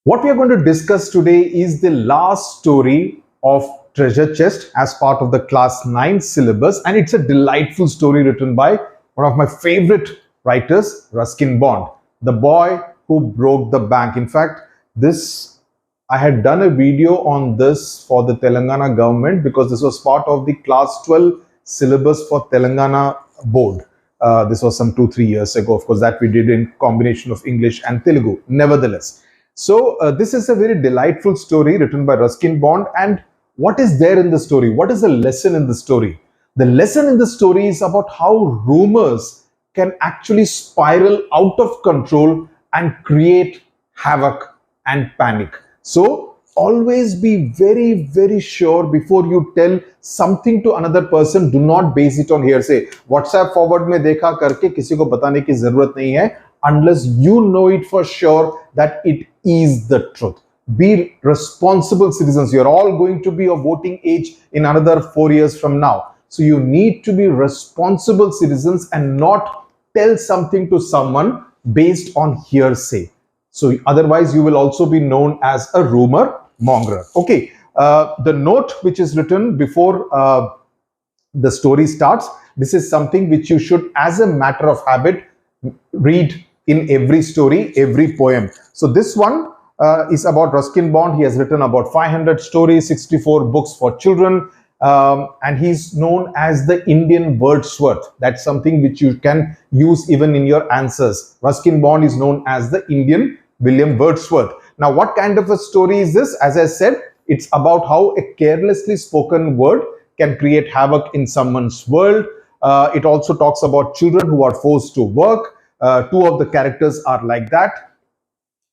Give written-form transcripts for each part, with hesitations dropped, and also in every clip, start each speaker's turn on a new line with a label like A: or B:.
A: What we are going to discuss today is the last story of Treasure Chest as part of the class 9 syllabus, and it's a delightful story written by one of my favorite writers, Ruskin Bond, the boy who broke the bank. In fact, this I had done a video on this for the Telangana government because this was part of the class 12 syllabus for Telangana board. This was some 2-3 years ago. Of course, that we did in combination of English and Telugu. Nevertheless, this is a very delightful story written by Ruskin Bond. And what is there in the story? What is the lesson in the story? The lesson in the story is about how rumors can actually spiral out of control and create havoc and panic. So always be very, very sure before you tell something to another person. Do not base it on hearsay. WhatsApp forward में देखा करके किसी को बताने की जरूरत नहीं है unless you know it for sure that it is the truth. Be responsible citizens. You're all going to be of voting age in another 4 years from now. So you need to be responsible citizens and not tell something to someone based on hearsay. So otherwise you will also be known as a rumor monger. Okay. The note which is written before the story starts, this is something which you should, as a matter of habit, read in every story, every poem. So this one is about Ruskin Bond. He has written about 500 stories, 64 books for children, and he's known as the Indian Wordsworth. That's something which you can use even in your answers. Ruskin Bond is known as the Indian William Wordsworth. Now, what kind of a story is this? As I said, it's about how a carelessly spoken word can create havoc in someone's world. It also talks about children who are forced to work. Two of the characters are like that.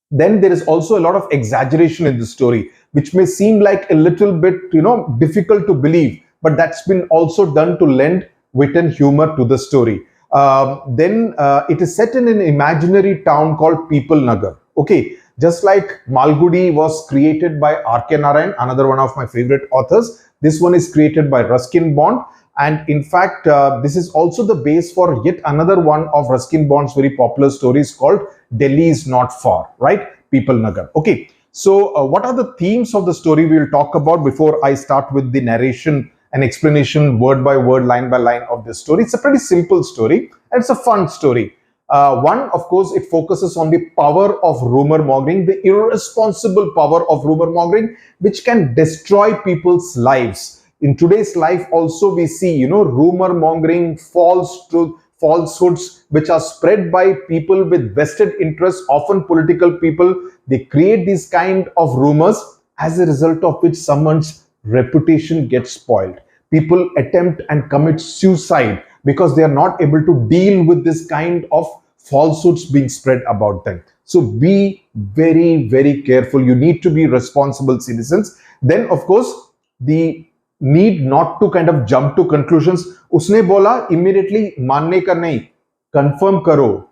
A: Then there is also a lot of exaggeration in the story, which may seem like a little bit, difficult to believe, but that's been also done to lend wit and humor to the story. Then it is set in an imaginary town called People Nagar. Okay, just like Malgudi was created by R.K. Narayan, another one of my favorite authors, this one is created by Ruskin Bond. And in fact, this is also the base for yet another one of Ruskin Bond's very popular stories called Delhi is Not Far, right? People Nagar. Okay, so what are the themes of the story we will talk about before I start with the narration and explanation word by word, line by line of this story? It's a pretty simple story and it's a fun story. One, of course, it focuses on the power of rumor mongering, the irresponsible power of rumor mongering, which can destroy people's lives. In today's life also we see, rumor mongering, false truth, falsehoods which are spread by people with vested interests, often political people. They create these kind of rumors, as a result of which someone's reputation gets spoiled. People attempt and commit suicide because they are not able to deal with this kind of falsehoods being spread about them. So be very, very careful. You need to be responsible citizens. Then, of course, the need not to kind of jump to conclusions. उसने बोला immediately मानने का नहीं, confirm करो.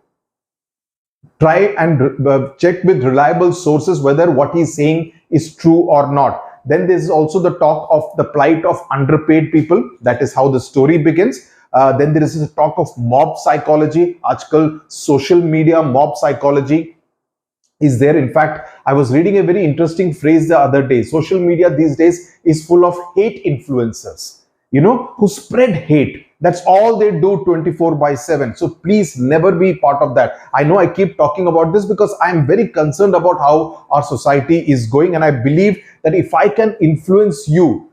A: Try and check with reliable sources whether what he's saying is true or not. Then there is also the talk of the plight of underpaid people. That is how the story begins. Then there is a talk of mob psychology. Aajkal social media mob psychology is there. In fact, I was reading a very interesting phrase the other day. Social media these days is full of hate influencers, who spread hate. That's all they do 24/7. So please never be part of that. I know I keep talking about this because I'm very concerned about how our society is going. And I believe that if I can influence you,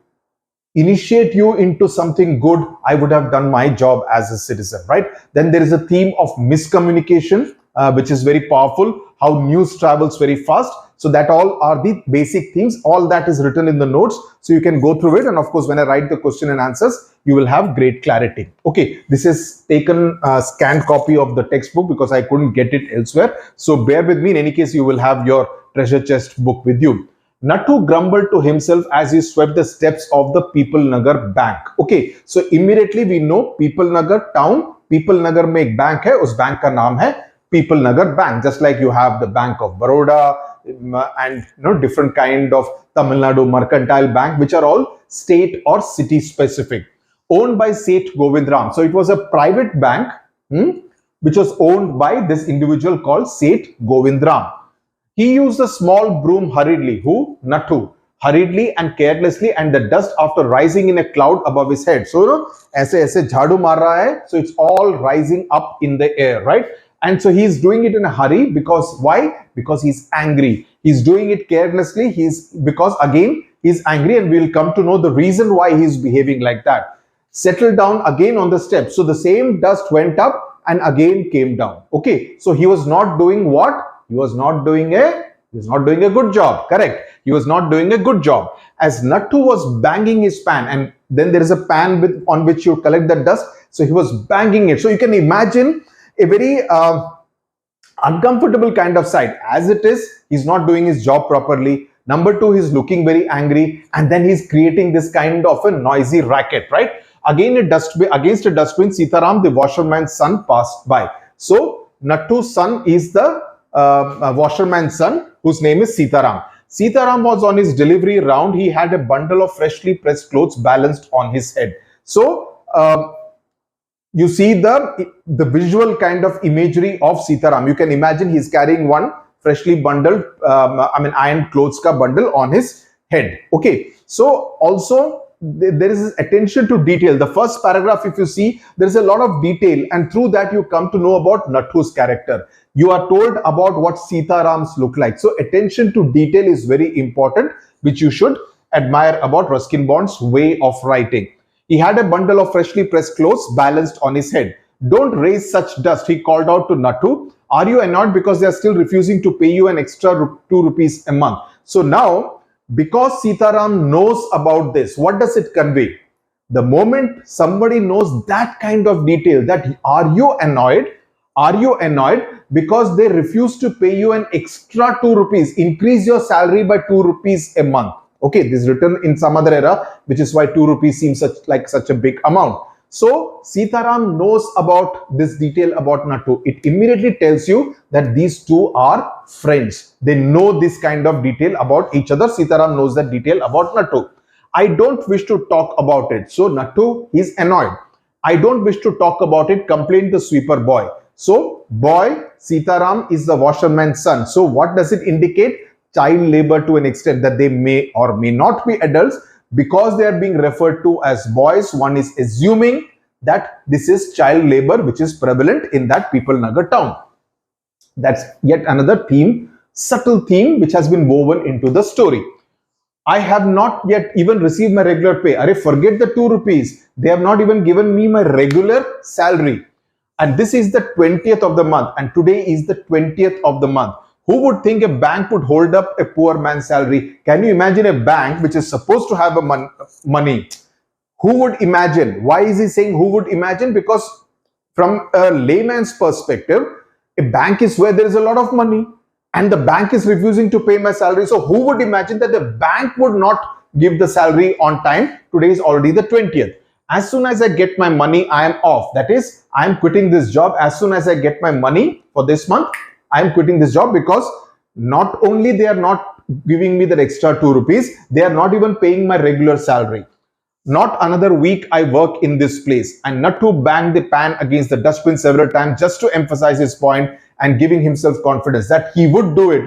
A: initiate you into something good, I would have done my job as a citizen, right? Then there is a theme of miscommunication, which is very powerful, how news travels very fast. So that all are the basic themes. All that is written in the notes, so you can go through it. And of course, when I write the question and answers, you will have great clarity. Okay, this is taken a scanned copy of the textbook because I couldn't get it elsewhere. So bear with me. In any case, you will have your treasure chest book with you. Nathu grumbled to himself as he swept the steps of the People Nagar bank. Okay, so immediately we know People Nagar town. People Nagar में एक bank है, उस bank का नाम है People Nagar Bank. Just like you have the Bank of Baroda and different kind of Tamil Nadu Mercantile Bank, which are all state or city specific, owned by Seth Govindram. So it was a private bank which was owned by this individual called Seth Govindram. He used a small broom hurriedly. Who? Nathu. Hurriedly and carelessly, and the dust after rising in a cloud above his head. So, ऐसे ऐसे झाड़ू मार रहा है. So it's all rising up in the air, right? And so he's doing it in a hurry because why? Because he's angry. He's doing it carelessly. Because again he's angry, and we'll come to know the reason why he's behaving like that. Settled down again on the steps. So the same dust went up and again came down. Okay, so he was not doing what? He was not doing a good job. Correct. He was not doing a good job. As Nathu was banging his pan, and then there is a pan on which you collect the dust. So he was banging it. So you can imagine a very uncomfortable kind of sight. As it is, he's not doing his job properly. Number two, he's looking very angry, and then he's creating this kind of a noisy racket, right? Against a dustbin, Sitaram, the washerman's son, passed by. So Nathu's son is the washerman's son, whose name is Sitaram. Sitaram was on his delivery round. He had a bundle of freshly pressed clothes balanced on his head. So you see the visual kind of imagery of Sitaram. You can imagine he's carrying one freshly bundled, iron clothes ka bundle on his head. Okay. So also there is attention to detail. The first paragraph, if you see, there is a lot of detail, and through that you come to know about Nathu's character. You are told about what Sitaram's look like. So attention to detail is very important, which you should admire about Ruskin Bond's way of writing. He had a bundle of freshly pressed clothes balanced on his head. Don't raise such dust, he called out to Nathu. Are you annoyed because they are still refusing to pay you an extra 2 rupees a month? So now, because Sitaram knows about this, what does it convey? The moment somebody knows that kind of detail, that are you annoyed? Are you annoyed because they refuse to pay you an extra 2 rupees, increase your salary by 2 rupees a month? Okay, this is written in some other era, which is why 2 rupees seems like such a big amount. So Sitaram knows about this detail about Nathu. It immediately tells you that these two are friends. They know this kind of detail about each other. Sitaram knows that detail about Nathu. I don't wish to talk about it. So Nathu is annoyed. I don't wish to talk about it, complained the sweeper boy. So boy, Sitaram is the washerman's son. So what does it indicate? Child labor to an extent, that they may or may not be adults. Because they are being referred to as boys, one is assuming that this is child labor, which is prevalent in that People Nagar town. That's yet another theme, subtle theme, which has been woven into the story. I have not yet even received my regular pay. Arey, forget the 2 rupees. They have not even given me my regular salary. And this is the 20th of the month. And today is the 20th of the month. Who would think a bank would hold up a poor man's salary? Can you imagine a bank which is supposed to have money? Who would imagine? Why is he saying who would imagine? Because from a layman's perspective, a bank is where there is a lot of money, and the bank is refusing to pay my salary. So who would imagine that the bank would not give the salary on time? Today is already the 20th. As soon as I get my money, I am off. That is, I am quitting this job. As soon as I get my money for this month, I am quitting this job, because not only they are not giving me that extra 2 rupees, they are not even paying my regular salary. Not another week I work in this place. And Nathu banged the pan against the dustbin several times just to emphasize his point and giving himself confidence that he would do it.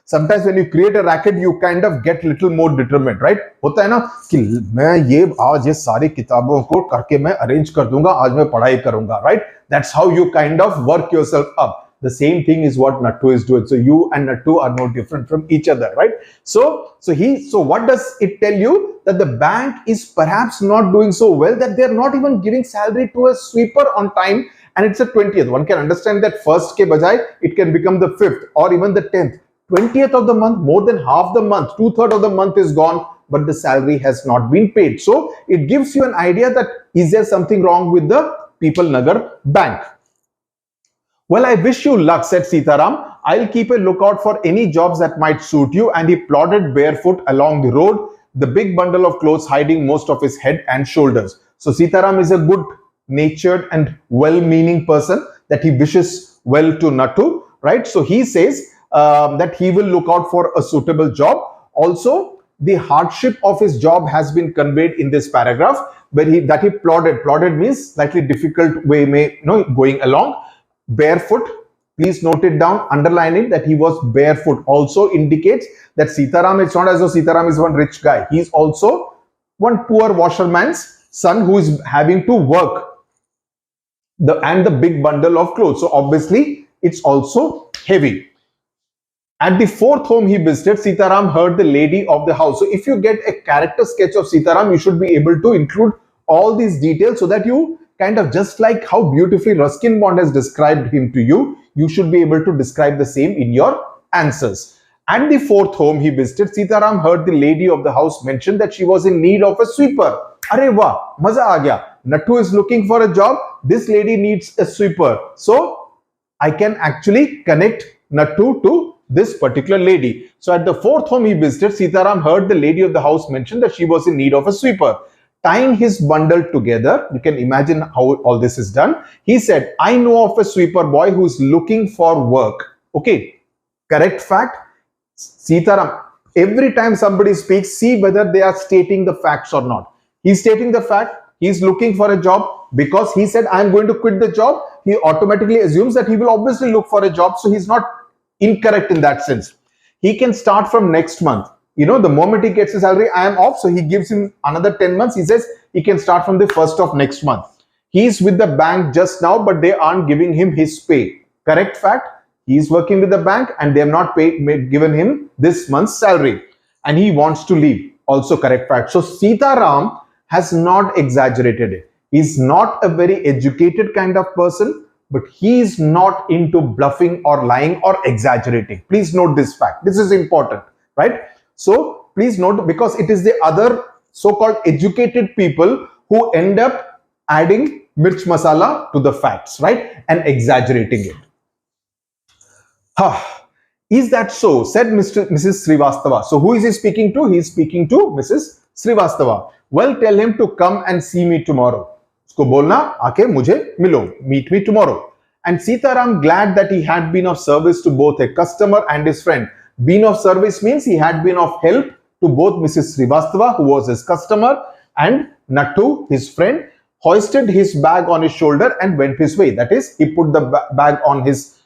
A: Sometimes when you create a racket, you kind of get little more determined, right? होता है ना कि मैं ये आज ये सारी किताबों को करके मैं arrange कर दूंगा, आज मैं पढ़ाई करूंगा, right? That's how you kind of work yourself up. The same thing is what Nathu is doing. So you and Nathu are no different from each other, right? So what does it tell you? That the bank is perhaps not doing so well, that they are not even giving salary to a sweeper on time, and it's a 20th. One can understand that first ke bajai, it can become the 5th or even the 10th. 20th of the month, more than half the month, 2/3 of the month is gone, but the salary has not been paid. So it gives you an idea that is there something wrong with the People Nagar bank? Well, I wish you luck, said Sitaram. I'll keep a lookout for any jobs that might suit you. And he plodded barefoot along the road, the big bundle of clothes hiding most of his head and shoulders. So Sitaram is a good-natured and well-meaning person, that he wishes well to Nathu, right? So he says that he will look out for a suitable job. Also, the hardship of his job has been conveyed in this paragraph, where he plodded. Plodded means slightly difficult way, going along. Barefoot, Please note it down, underline it, that he was barefoot. Also indicates that Sitaram, it's not as though Sitaram is one rich guy. He is also one poor washerman's son who is having to work and the big bundle of clothes. So obviously, it's also heavy. At the fourth home he visited, Sitaram heard the lady of the house. So if you get a character sketch of Sitaram, you should be able to include all these details so that you kind of, just like how beautifully Ruskin Bond has described him to you, you should be able to describe the same in your answers. At the fourth home he visited, Sitaram heard the lady of the house mention that she was in need of a sweeper. Arey wah, maza aa gaya. Nathu is looking for a job. This lady needs a sweeper. So I can actually connect Nathu to this particular lady. So at the fourth home he visited, Sitaram heard the lady of the house mention that she was in need of a sweeper. Tying his bundle together, you can imagine how all this is done. He said, I know of a sweeper boy who is looking for work. Okay, correct fact. Sitaram, every time somebody speaks, see whether they are stating the facts or not. He's stating the fact. He's looking for a job because he said, I'm going to quit the job. He automatically assumes that he will obviously look for a job. So he's not incorrect in that sense. He can start from next month. You know, the moment he gets his salary, I am off. So he gives him another 10 months. He says he can start from the 1st of next month. He's with the bank just now, but they aren't giving him his pay. Correct fact. He's working with the bank and they have not given him this month's salary. And he wants to leave. Also correct fact. So Sitaram has not exaggerated it. He's not a very educated kind of person, but he is not into bluffing or lying or exaggerating. Please note this fact. This is important, right? So please note, because it is the other so-called educated people who end up adding mirch masala to the facts, right? And exaggerating it. Is that so? Said Mrs. Srivastava. So who is he speaking to? He is speaking to Mrs. Srivastava. Well, tell him to come and see me tomorrow. Usko bolna, aake mujhe milo. Meet me tomorrow. And Sitaram, glad that he had been of service to both a customer and his friend. Been of service means he had been of help to both Mrs. Srivastava, who was his customer, and Nathu, his friend, hoisted his bag on his shoulder and went his way. That is, he put the bag on his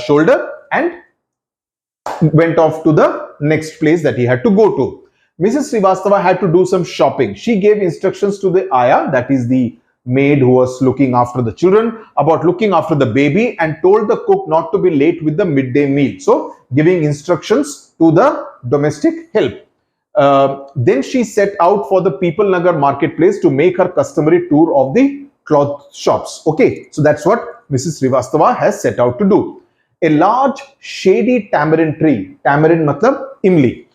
A: shoulder and went off to the next place that he had to go to. Mrs. Srivastava had to do some shopping. She gave instructions to the Aya, that is the maid who was looking after the children, about looking after the baby, and told the cook not to be late with the midday meal. So giving instructions to the domestic help. Then she set out for the People Nagar marketplace to make her customary tour of the cloth shops. Okay, so that's what Mrs. Srivastava has set out to do. A large shady tamarind tree, tamarind matlab imli,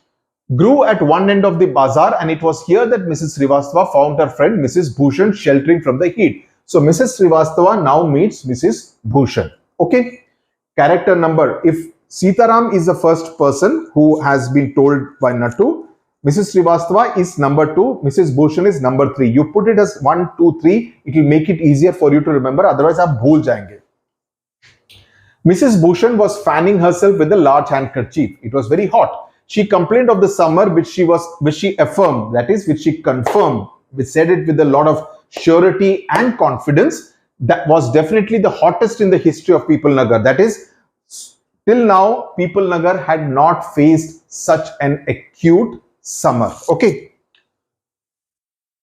A: grew at one end of the bazaar, and it was here that Mrs. Srivastava found her friend Mrs. Bhushan sheltering from the heat. So Mrs. Srivastava now meets Mrs. Bhushan. Okay. Character number. If Sitaram is the first person who has been told by Nathu, Mrs. Srivastava is number 2, Mrs. Bhushan is number 3. You put it as 1, 2, 3. It will make it easier for you to remember. Otherwise, aap bhool jayenge. Mrs. Bhushan was fanning herself with a large handkerchief. It was very hot. She complained of the summer, which she affirmed, that is, which she confirmed, which said it with a lot of surety and confidence, that was definitely the hottest in the history of People Nagar. That is, till now, People Nagar had not faced such an acute summer. Okay.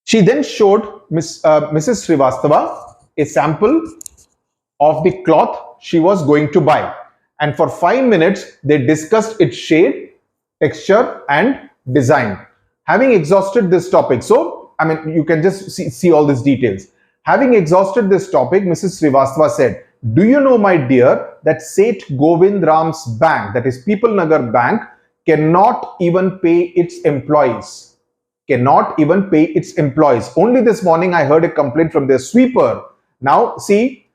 A: She then showed Mrs. Srivastava a sample of the cloth she was going to buy. And for 5 minutes, they discussed its shade, texture and design. Having exhausted this topic, so I mean, you can just see all these details. Having exhausted this topic, Mrs. Srivastava said, do you know, my dear, that Seth Govind Ram's bank, that is People Nagar Bank, cannot even pay its employees. Cannot even pay its employees. Only this morning I heard a complaint from their sweeper. Now see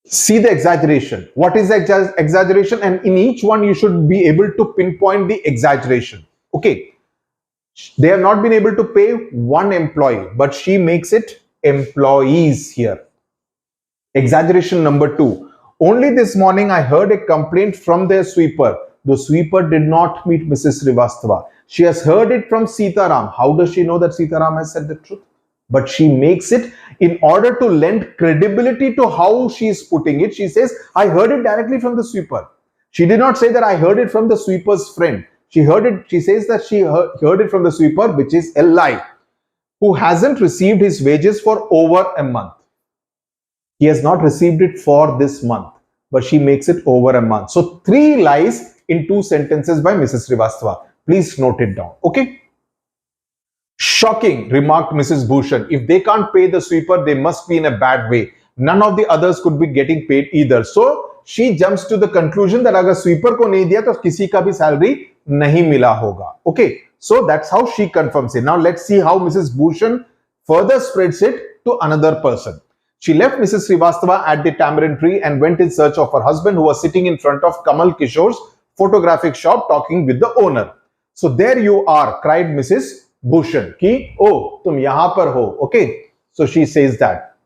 A: the exaggeration. What is the exaggeration? And in each one, you should be able to pinpoint the exaggeration. Okay. They have not been able to pay one employee, but she makes it employees here. Exaggeration number 2. Only this morning, I heard a complaint from their sweeper. The sweeper did not meet Mrs. Srivastava. She has heard it from Sitaram. How does she know that Sitaram has said the truth? but she makes it in order to lend credibility to how she is putting it. She says, I heard it directly from the sweeper. She did not say that I heard it from the sweeper's friend. She says that she heard it from the sweeper, which is a lie, who hasn't received his wages for over a month. He has not received it for this month, but she makes it over a month. So 3 lies in 2 sentences by Mrs. Srivastava. Please note it down. Okay. Shocking, remarked Mrs. Bhushan. If they can't pay the sweeper, they must be in a bad way. None of the others could be getting paid either. So she jumps to the conclusion that अगर sweeper को नहीं दिया तो किसी का भी salary नहीं मिला होगा. Okay, so that's how she confirms it. Now let's see how Mrs. Bhushan further spreads it to another person. She left Mrs. Srivastava at the tamarind tree and went in search of her husband, who was sitting in front of Kamal Kishore's photographic shop talking with the owner. So there you are, cried Mrs. Bhushan ki, oh, tum yahan par ho. Okay, so she says that.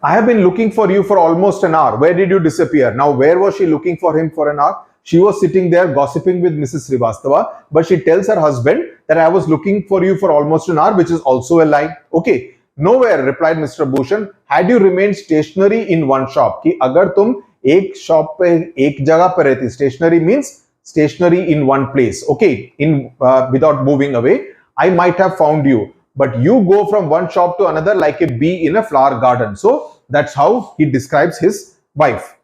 A: I have been looking for you for almost an hour. Where did you disappear? Now, where was she looking for him for an hour? She was sitting there gossiping with Mrs. Srivastava, but she tells her husband that I was looking for you for almost an hour, which is also a lie. Okay, nowhere, replied Mr. Bhushan. Had you remained stationary in one shop, कि अगर तुम एक shop पे एक जगह पे रहती, stationary means stationary in one place, okay, in without moving away, I might have found you. But you go from one shop to another like a bee in a flower garden. So that's how he describes his wife.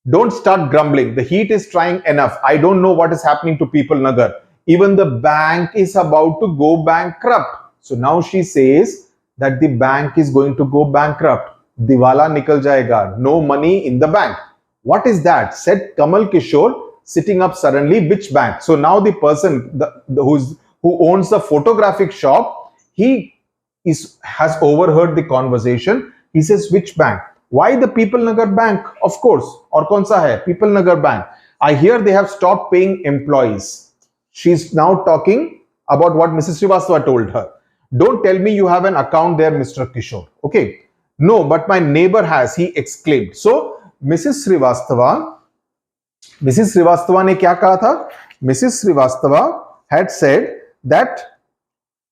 A: Don't start grumbling. The heat is trying enough. I don't know what is happening to people, Nagar. Even the bank is about to go bankrupt. So now she says that the bank is going to go bankrupt. Diwala nikal jayega. No money in the bank. What is that? Said Kamal Kishore, sitting up suddenly. Which bank? So now the person who owns the photographic shop, he has overheard the conversation. He says, which bank? Why the People Nagar Bank? Of course. Or kaun sa hai? People Nagar Bank. I hear they have stopped paying employees. She's now talking about what Mrs. Srivastava told her. Don't tell me you have an account there, Mr. Kishore. Okay. No, but my neighbor has, he exclaimed. So, Mrs. Srivastava ne kya kaha tha? Mrs. Srivastava had said that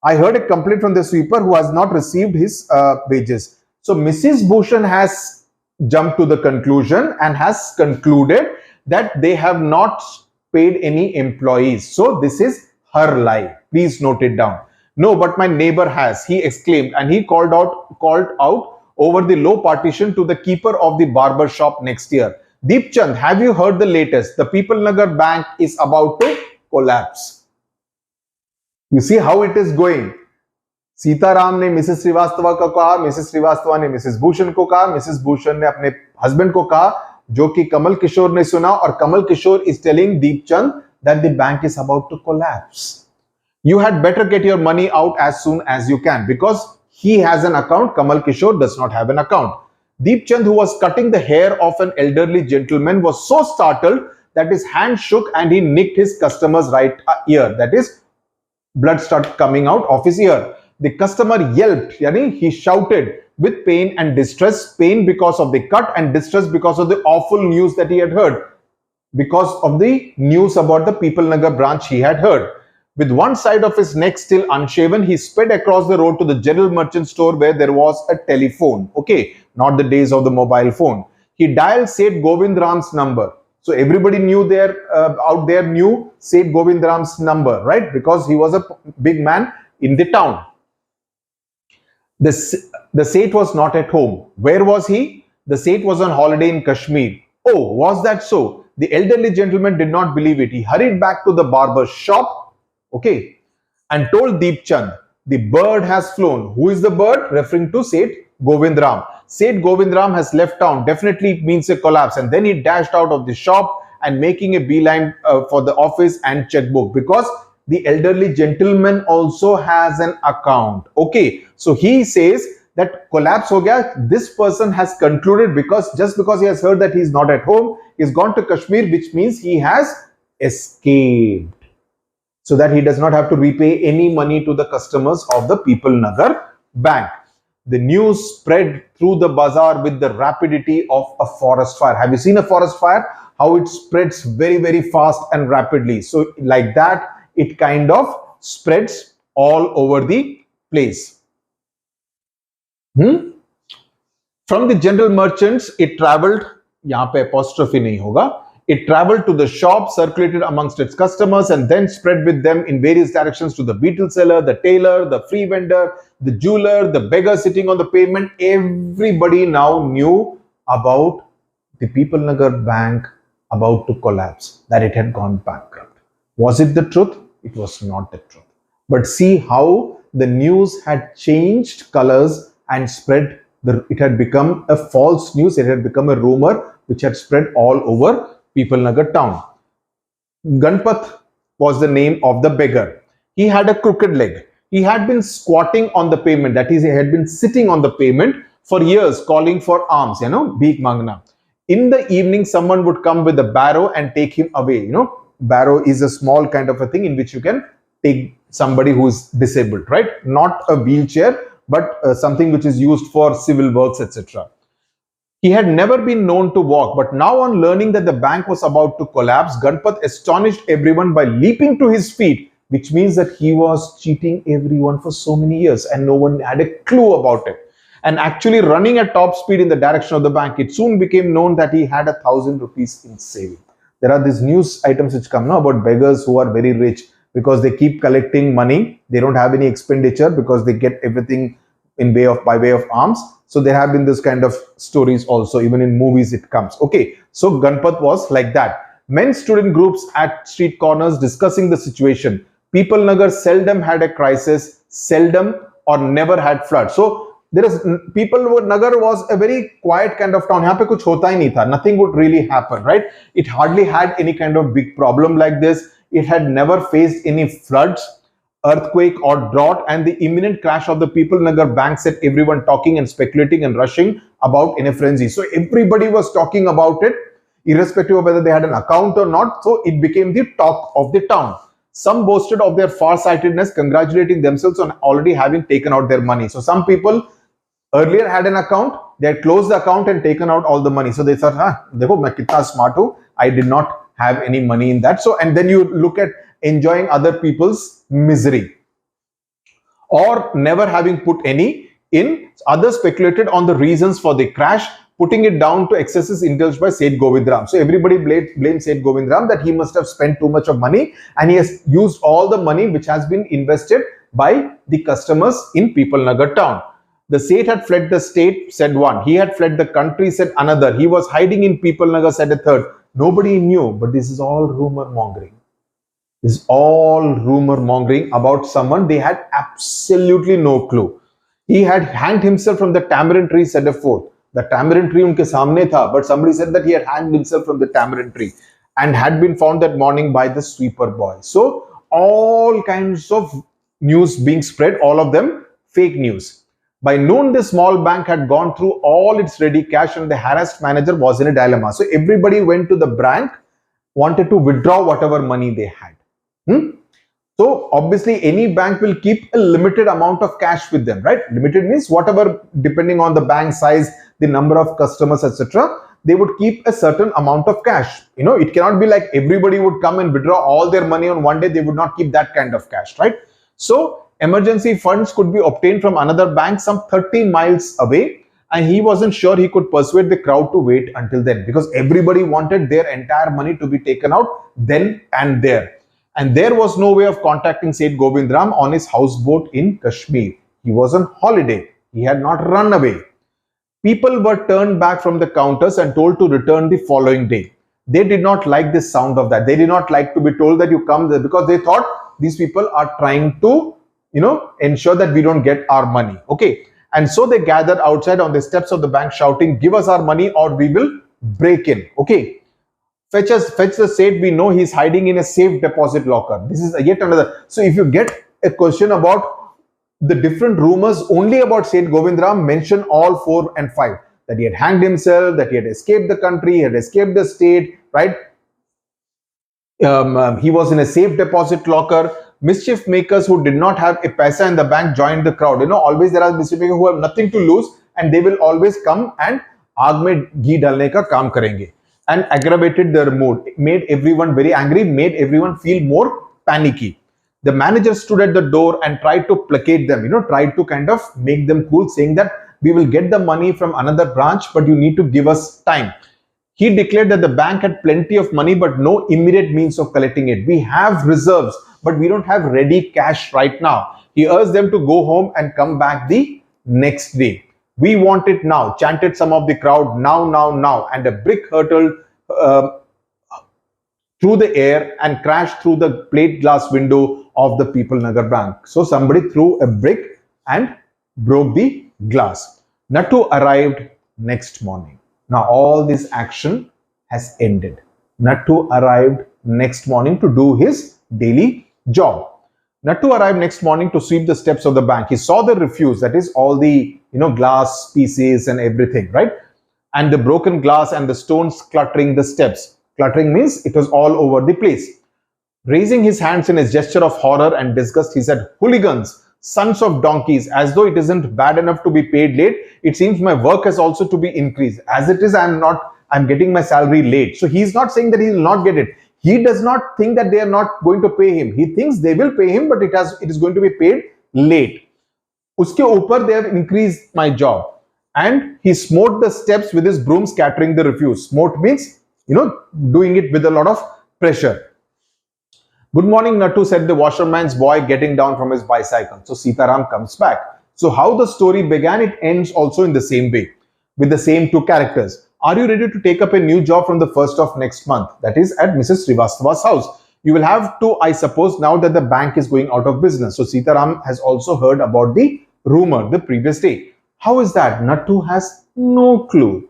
A: I heard a complaint from the sweeper who has not received his wages. So Mrs. Bhushan has jumped to the conclusion and has concluded that they have not paid any employees. So this is her lie. Please note it down. No, but my neighbor has, he exclaimed, and he called out over the low partition to the keeper of the barber shop next year. Deep Chand, have you heard the latest? The People Nagar Bank is about to collapse. You see how it is going. Sitaram ने Mrs Srivastava को कहा, Mrs Srivastava ने Mrs Bhushan को कहा, Mrs Bhushan ने अपने husband को कहा, जो कि कमल किशोर ने सुना, और Kamal Kishore is telling Deep Chand that the bank is about to collapse. You had better get your money out as soon as you can, because he has an account, Kamal Kishore does not have an account. Deep Chand, who was cutting the hair of an elderly gentleman, was so startled that his hand shook and he nicked his customer's right ear. That is, blood started coming out of his ear. The customer yelped, yani he shouted with pain and distress, pain because of the cut and distress because of the awful news that he had heard, because of the news about the People Nagar branch he had heard. With one side of his neck still unshaven, he sped across the road to the general merchant store where there was a telephone. Okay, not the days of the mobile phone. He dialed Seth Govind Ram's number. So everybody knew out there knew Seth Govind Ram's number, right? Because he was a big man in the town. The Seth was not at home. Where was he? The Seth was on holiday in Kashmir. Oh, was that so? The elderly gentleman did not believe it. He hurried back to the barber's shop, okay, and told Deep Chand, the bird has flown. Who is the bird? Referring to Seth Govind Ram. Seth Govind Ram has left town. Definitely means a collapse. And then he dashed out of the shop and making a beeline for the office and checkbook, because the elderly gentleman also has an account. Okay, so he says that collapse ho gaya. This person has concluded just because he has heard that he is not at home, he's gone to Kashmir, which means he has escaped, so that he does not have to repay any money to the customers of the People Nagar Bank. The news spread through the bazaar with the rapidity of a forest fire. Have you seen a forest fire? How it spreads very, very fast and rapidly. So like that, it kind of spreads all over the place. From the general merchants, it traveled, यहाँ पे apostrophe नहीं होगा, it traveled to the shop, circulated amongst its customers, and then spread with them in various directions to the beetle seller, the tailor, the free vendor, the jeweler, the beggar sitting on the pavement. Everybody now knew about the People Nagar Bank about to collapse, that it had gone bankrupt. Was it the truth? It was not the truth. But see how the news had changed colors and spread. It had become a false news. It had become a rumor which had spread all over People Nagar town. Ganpat was the name of the beggar. He had a crooked leg. He had been squatting on the pavement. That is, he had been sitting on the pavement for years, calling for alms, bhik mangna. In the evening, someone would come with a barrow and take him away. Barrow is a small kind of a thing in which you can take somebody who is disabled, right? Not a wheelchair, but something which is used for civil works, etc. He had never been known to walk, but now on learning that the bank was about to collapse, Ganpat astonished everyone by leaping to his feet, which means that he was cheating everyone for so many years and no one had a clue about it. And actually running at top speed in the direction of the bank. It soon became known that he had 1,000 rupees in saving. There are these news items which come now about beggars who are very rich because they keep collecting money. They don't have any expenditure because they get everything by way of alms. So there have been this kind of stories also, even in movies it comes. Okay, so Ganpat was like that. Men stood in groups at street corners discussing the situation. People Nagar seldom had a crisis, seldom or never had flood. So People Nagar was a very quiet kind of town. यहाँ पे कुछ होता ही नहीं था. Nothing would really happen, right? It hardly had any kind of big problem like this. It had never faced any floods, earthquake or drought, and the imminent crash of the People Nagar Bank set everyone talking and speculating and rushing about in a frenzy. So everybody was talking about it, irrespective of whether they had an account or not. So it became the talk of the town. Some boasted of their farsightedness, congratulating themselves on already having taken out their money. So some people earlier had an account, they had closed the account and taken out all the money. So they thought, dekho, main kitna smart hu, I did not have any money in that. So, and then you look at enjoying other people's misery or never having put any in. Others speculated on the reasons for the crash, putting it down to excesses indulged by Seth Govindram. So everybody blamed Seth Govindram that he must have spent too much of money and he has used all the money which has been invested by the customers in People Nagar town. The Seth had fled the state, said one. He had fled the country, said another. He was hiding in People Nagar, said a third. Nobody knew, but this is all rumor mongering. This is all rumor mongering about someone. They had absolutely no clue. He had hanged himself from the tamarind tree, said a fourth. The tamarind tree unke samne tha, but somebody said that he had hanged himself from the tamarind tree and had been found that morning by the sweeper boy. So all kinds of news being spread, all of them fake news. By noon, the small bank had gone through all its ready cash and the harassed manager was in a dilemma. So everybody went to the bank, wanted to withdraw whatever money they had. So obviously any bank will keep a limited amount of cash with them, right? Limited means whatever, depending on the bank size, the number of customers, etc. They would keep a certain amount of cash. It cannot be like everybody would come and withdraw all their money on one day. They would not keep that kind of cash, right? So emergency funds could be obtained from another bank some 30 miles away, and he wasn't sure he could persuade the crowd to wait until then because everybody wanted their entire money to be taken out then and there. And there was no way of contacting Seth Govindram on his houseboat in Kashmir. He was on holiday. He had not run away. People were turned back from the counters and told to return the following day. They did not like the sound of that. They did not like to be told that you come there because they thought these people are trying to ensure that we don't get our money. Okay. And so they gathered outside on the steps of the bank shouting, give us our money or we will break in. Okay. Fetch the Seth. We know he's hiding in a safe deposit locker. This is yet another. So if you get a question about the different rumors only about Seth Govindram, mention all 4 and 5. That he had hanged himself, that he had escaped the country, he had escaped the state, right? He was in a safe deposit locker. Mischief makers who did not have a paisa in the bank joined the crowd. Always there are mischief makers who have nothing to lose and they will always come and aag mein ghee dalne ka kaam karenge. And aggravated their mood, made everyone very angry, made everyone feel more panicky. The manager stood at the door and tried to placate them, tried to kind of make them cool, saying that we will get the money from another branch, but you need to give us time. He declared that the bank had plenty of money, but no immediate means of collecting it. We have reserves, but we don't have ready cash right now. He urged them to go home and come back the next day. We want it now, chanted some of the crowd, now, now, now. And a brick hurtled through the air and crashed through the plate glass window of the People Nagar Bank. So somebody threw a brick and broke the glass. Nathu arrived next morning. Now all this action has ended. Nathu arrived next morning to do his daily job. Nathu arrived next morning to sweep the steps of the bank. He saw the refuse, that is all the glass pieces and everything, right? And the broken glass and the stones cluttering the steps. Cluttering means it was all over the place. Raising his hands in a gesture of horror and disgust, he said, "Hooligans, sons of donkeys, as though it isn't bad enough to be paid late, it seems my work has also to be increased. As it is, I'm getting my salary late." So he's not saying that he will not get it. He does not think that they are not going to pay him. He thinks they will pay him, but it is going to be paid late. Uske upar they have increased my job. And he smote the steps with his broom, scattering the refuse. Smote means, doing it with a lot of pressure. "Good morning, Nathu," said the washerman's boy, getting down from his bicycle. So Sitaram comes back. So how the story began, it ends also in the same way, with the same two characters. "Are you ready to take up a new job from the 1st of next month? That is at Mrs. Srivastava's house. You will have to, I suppose, now that the bank is going out of business." So Sitaram has also heard about the rumor the previous day. How is that? Nathu has no clue.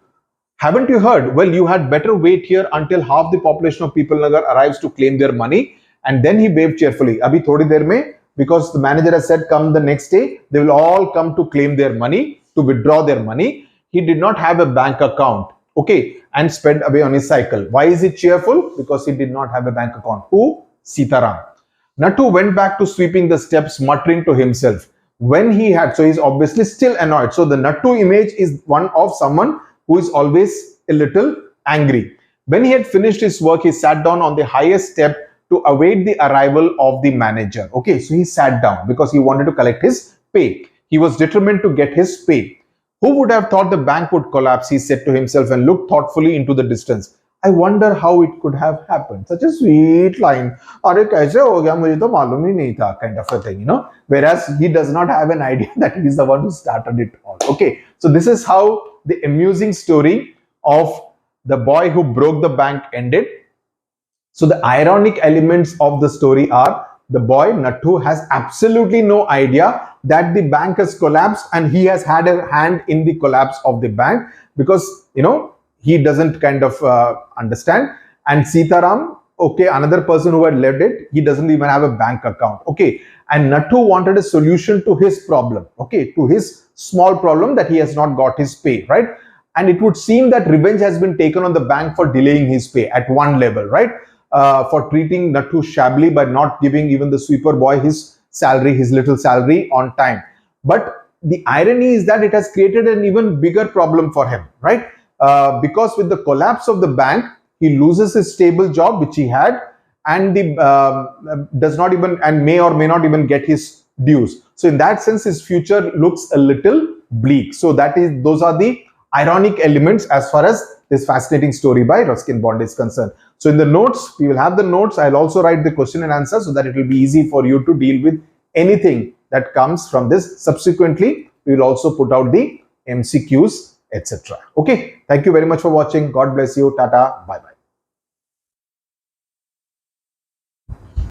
A: "Haven't you heard? Well, you had better wait here until half the population of People Nagar arrives to claim their money." And then he waved cheerfully. Abhi thodi der mein, because the manager has said come the next day, they will all come to claim their money, to withdraw their money. He did not have a bank account. Okay, and sped away on his cycle. Why is he cheerful? Because he did not have a bank account. Who? Sitaram. Nathu went back to sweeping the steps, muttering to himself. So he's obviously still annoyed. So the Nathu image is one of someone who is always a little angry. When he had finished his work, he sat down on the highest step to await the arrival of the manager. Okay, so he sat down because he wanted to collect his pay. He was determined to get his pay. Who would have thought the bank would collapse, he said to himself and looked thoughtfully into the distance. I wonder how it could have happened. Such a sweet line. Arey kaise ho gaya, mujhe to malum hi nahi tha, kind of a thing, Whereas he does not have an idea that he is the one who started it all. Okay, so this is how the amusing story of the boy who broke the bank ended. So the ironic elements of the story are the boy Nathu has absolutely no idea that the bank has collapsed and he has had a hand in the collapse of the bank because, he doesn't kind of understand. And Sitaram, okay, another person who had led it, he doesn't even have a bank account. Okay, and Nathu wanted a solution to his problem. Okay, to his small problem that he has not got his pay, right? And it would seem that revenge has been taken on the bank for delaying his pay at one level, right? For treating Nathu shabbily by not giving even the sweeper boy his salary, his little salary on time. But the irony is that it has created an even bigger problem for him, right? Because with the collapse of the bank, he loses his stable job which he had, and does not even and may or may not even get his dues. So in that sense, his future looks a little bleak. So those are the ironic elements as far as this fascinating story by Ruskin Bond is concerned. So in the notes, we will have the notes. I'll also write the question and answer so that it will be easy for you to deal with anything that comes from this. Subsequently, we will also put out the MCQs, etc. Okay. Thank you very much for watching. God bless you. Tata. Bye-bye.